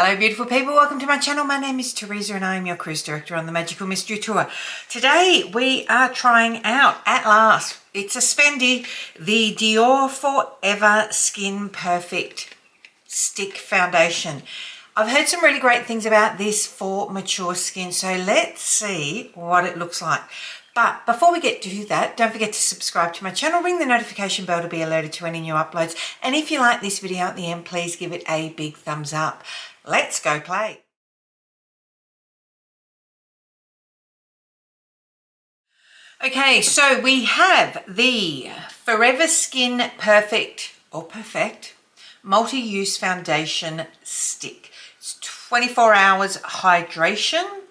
Hello beautiful people, welcome to my channel. My name is Teresa and I am your cruise director on the Magical Mystery Tour. Today we are trying out, at last, it's a spendy, the Dior Forever Skin Perfect Stick Foundation. I've heard some really great things about this for mature skin, so let's see what it looks like. But before we get to that, don't forget to subscribe to my channel, ring the notification bell to be alerted to any new uploads, and if you like this video at the end, please give it a big thumbs up. Let's go play. Okay, so we have the Forever Skin Perfect Multi-Use Foundation Stick. It's 24 hours hydration.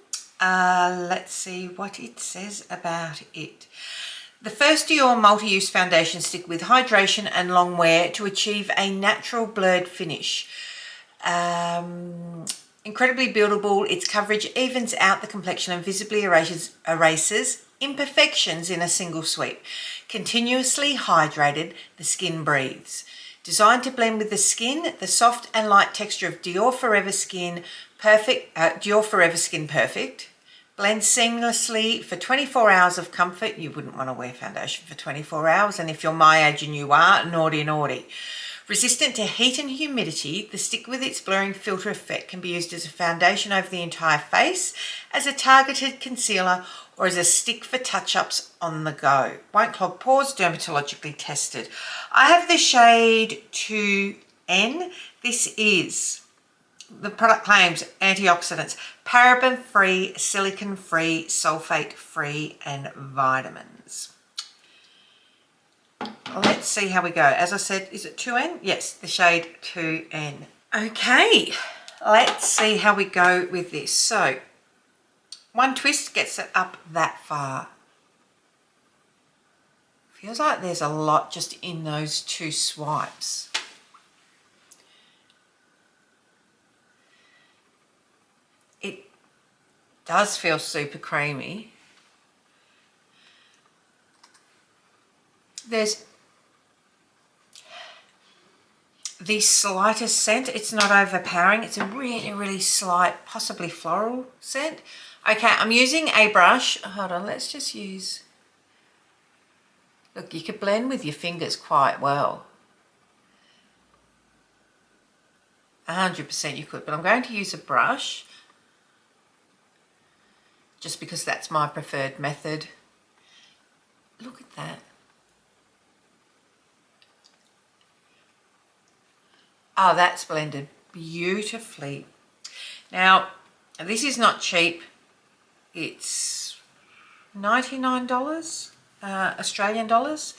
Let's see what it says about it. The first Dior multi-use foundation stick with hydration and long wear to achieve a natural blurred finish. Incredibly buildable, its coverage evens out the complexion and visibly erases imperfections in a single sweep. Continuously hydrated, the skin breathes. Designed to blend with the skin, the soft and light texture of Dior Forever Skin Perfect blends seamlessly for 24 hours of comfort. You wouldn't want to wear foundation for 24 hours, and if you're my age and you are, naughty naughty. Resistant to heat and humidity, the stick with its blurring filter effect can be used as a foundation over the entire face, as a targeted concealer, or as a stick for touch-ups on the go. Won't clog pores, dermatologically tested. I have the shade 2N. This is, the product claims, antioxidants, paraben-free, silicone-free, sulfate-free, and vitamins. Let's see how we go. As I said, is it 2N? Yes, the shade 2N. Okay, let's see how we go with this. So, one twist gets it up that far. Feels like there's a lot just in those two swipes. It does feel super creamy. There's the slightest scent. It's not overpowering. It's a really, really slight, possibly floral scent. Okay, I'm using a brush. Hold on, let's just use... Look, you could blend with your fingers quite well. 100% you could, but I'm going to use a brush just because that's my preferred method. Look at that. Oh, that's blended beautifully. Now, this is not cheap. It's $99 Australian dollars.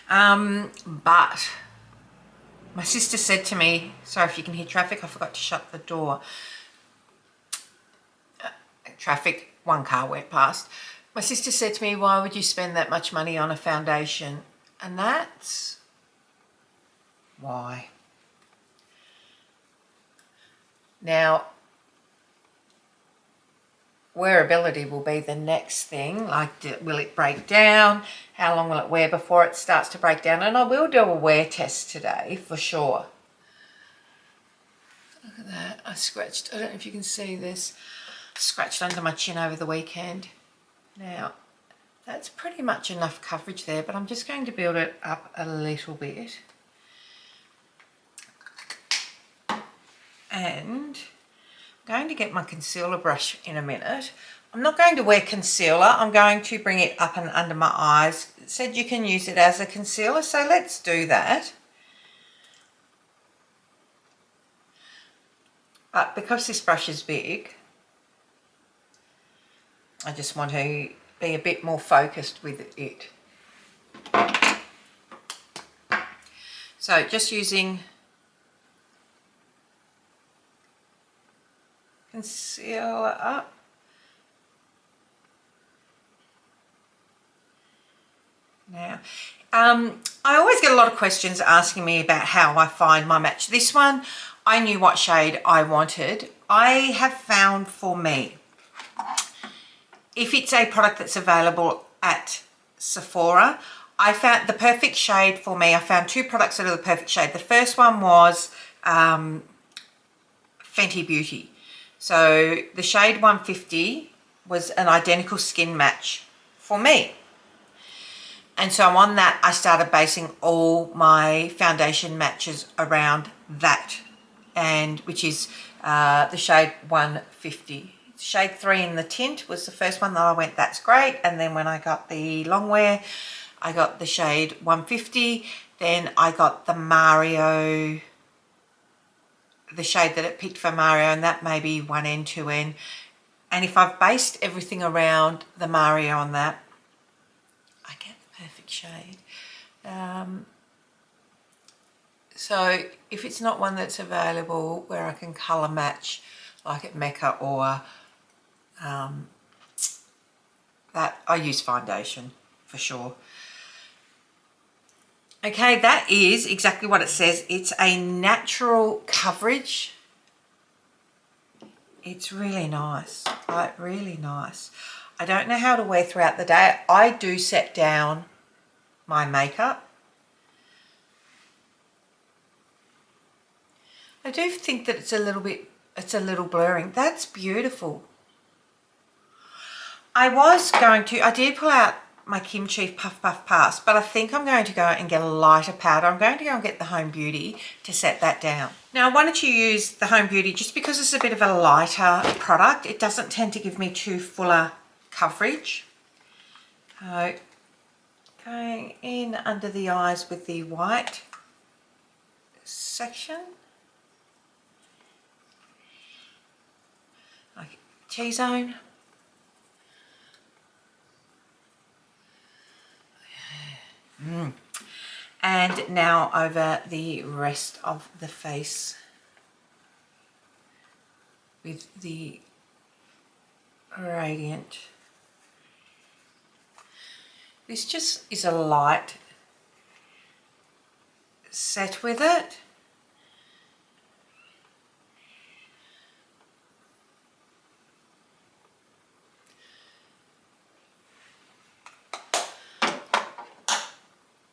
But my sister said to me, sorry if you can hear traffic, I forgot to shut the door. Traffic, one car went past. My sister said to me, why would you spend that much money on a foundation? And that's why. Now, wearability will be the next thing, like will it break down? How long will it wear before it starts to break down? And I will do a wear test today for sure. Look at that, I scratched, I don't know if you can see this, scratched under my chin over the weekend. Now, that's pretty much enough coverage there, but I'm just going to build it up a little bit. And I'm going to get my concealer brush in a minute. I'm not going to wear concealer. I'm going to bring it up and under my eyes. It said you can use it as a concealer, so let's do that. But because this brush is big, I just want to be a bit more focused with it. So just using concealer up. Now, I always get a lot of questions asking me about how I find my match. This one, I knew what shade I wanted. I have found for me, if it's a product that's available at Sephora, I found the perfect shade for me. I found two products that are the perfect shade. The first one was Fenty Beauty. So the shade 150 was an identical skin match for me. And so on that, I started basing all my foundation matches around that, and which is the shade 150. Shade 3 in the tint was the first one that I went, that's great. And then when I got the Longwear, I got the shade 150. Then I got the Mario, the shade that it picked for Mario, and that may be 1N, 2N. And if I've based everything around the Mario on that, I get the perfect shade. So if it's not one that's available where I can colour match, like at M.A.C or that, I use foundation for sure. Okay, that is exactly what it says. It's a natural coverage. It's really nice, like really nice. I don't know how to wear throughout the day. I do set down my makeup. I do think that it's a little blurring. That's beautiful. I did pull out my Kimchi Puff Puff Pass, but I think I'm going to go and get a lighter powder. I'm going to go and get the Home Beauty to set that down. Now, I wanted to use the Home Beauty just because it's a bit of a lighter product. It doesn't tend to give me too fuller coverage. So, going in under the eyes with the white section. Like T-zone. And now over the rest of the face with the Radiant. This just is a light set with it.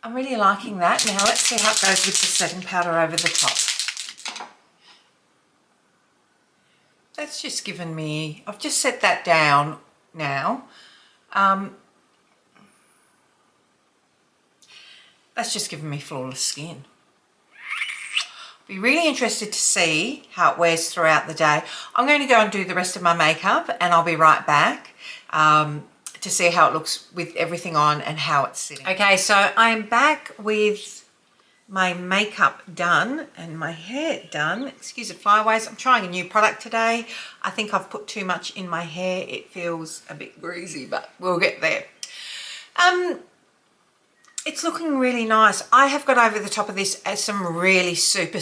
I'm really liking that. Now let's see how it goes with the setting powder over the top. That's just given me, I've just set that down now. That's just given me flawless skin. Be really interested to see how it wears throughout the day. I'm going to go and do the rest of my makeup and I'll be right back. To see how it looks with everything on and how it's sitting. Okay, so I'm back with my makeup done and my hair done. Excuse the flyaways. I'm trying a new product today. I think I've put too much in my hair. It feels a bit greasy, but we'll get there. It's looking really nice. I have got over the top of this as some really super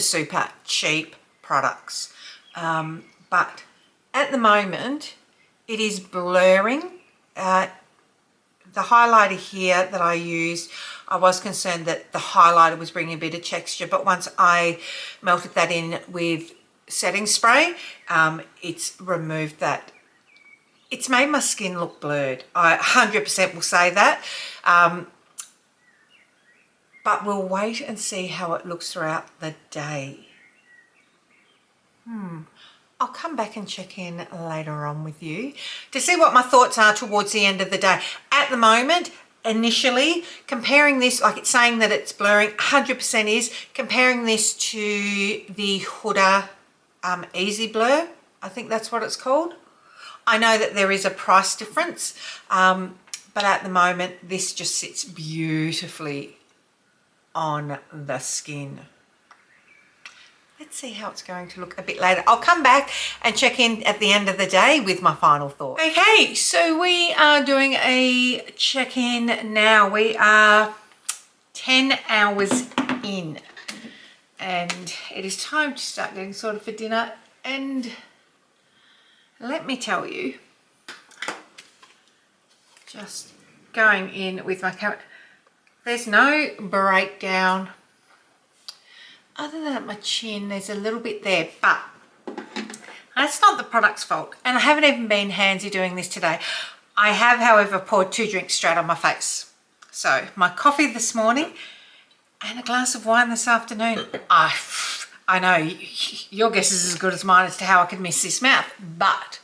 cheap products. But at the moment, it is blurring. The highlighter here that I used, I was concerned that the highlighter was bringing a bit of texture, but once I melted that in with setting spray, it's removed that. It's made my skin look blurred. I 100% will say that. But we'll wait and see how it looks throughout the day. I'll come back and check in later on with you to see what my thoughts are towards the end of the day. At the moment, initially, comparing this, like it's saying that it's blurring, 100% is, comparing this to the Huda Easy Blur, I think that's what it's called. I know that there is a price difference, but at the moment, this just sits beautifully on the skin. Let's see how it's going to look a bit later. I'll come back and check in at the end of the day with my final thoughts. Okay, so we are doing a check-in now. We are 10 hours in and it is time to start getting sorted for dinner. And let me tell you, just going in with my camera, there's no breakdown. Other than at my chin, there's a little bit there, but that's not the product's fault. And I haven't even been handsy doing this today. I have, however, poured 2 drinks straight on my face. So my coffee this morning and a glass of wine this afternoon. I I know your guess is as good as mine as to how I could miss this mouth, but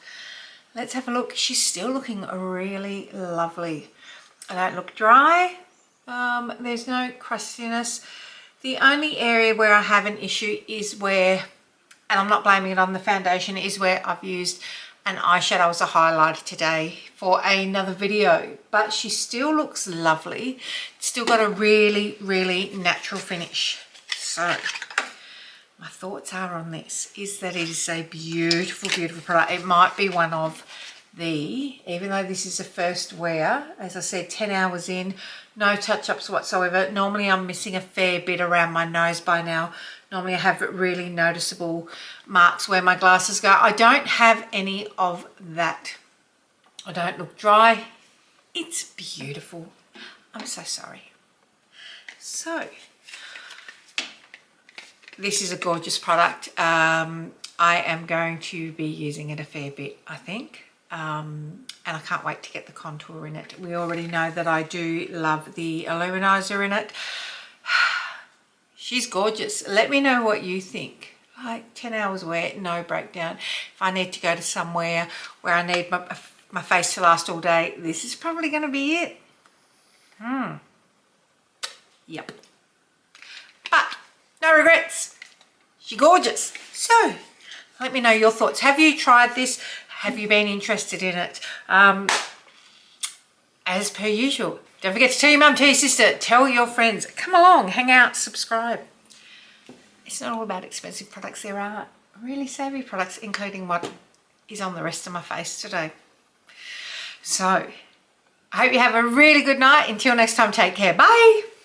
let's have a look. She's still looking really lovely. I don't look dry. There's no crustiness. The only area where I have an issue is where, and I'm not blaming it on the foundation, is where I've used an eyeshadow as a highlighter today for another video, but she still looks lovely. Still got a really natural finish. So my thoughts are on this is that it is a beautiful product. It might be one of the, even though this is a first wear, as I said, 10 hours in, no touch-ups whatsoever. Normally I'm missing a fair bit around my nose by now. Normally I have really noticeable marks where my glasses go. I don't have any of that. I don't look dry. It's beautiful. I'm so sorry. So, this is a gorgeous product. I am going to be using it a fair bit, I think. And I can't wait to get the contour in it. We already know that I do love the illuminizer in it. She's gorgeous. Let me know what you think. Like 10 hours wear, no breakdown. If I need to go to somewhere where I need my face to last all day, this is probably going to be it. Yep. But no regrets. She's gorgeous. So let me know your thoughts. Have you tried this? Have you been interested in it? As per usual, don't forget to tell your mum, tell your sister, tell your friends. Come along, hang out, subscribe. It's not all about expensive products. There are really savvy products, including what is on the rest of my face today. So I hope you have a really good night. Until next time, take care. Bye.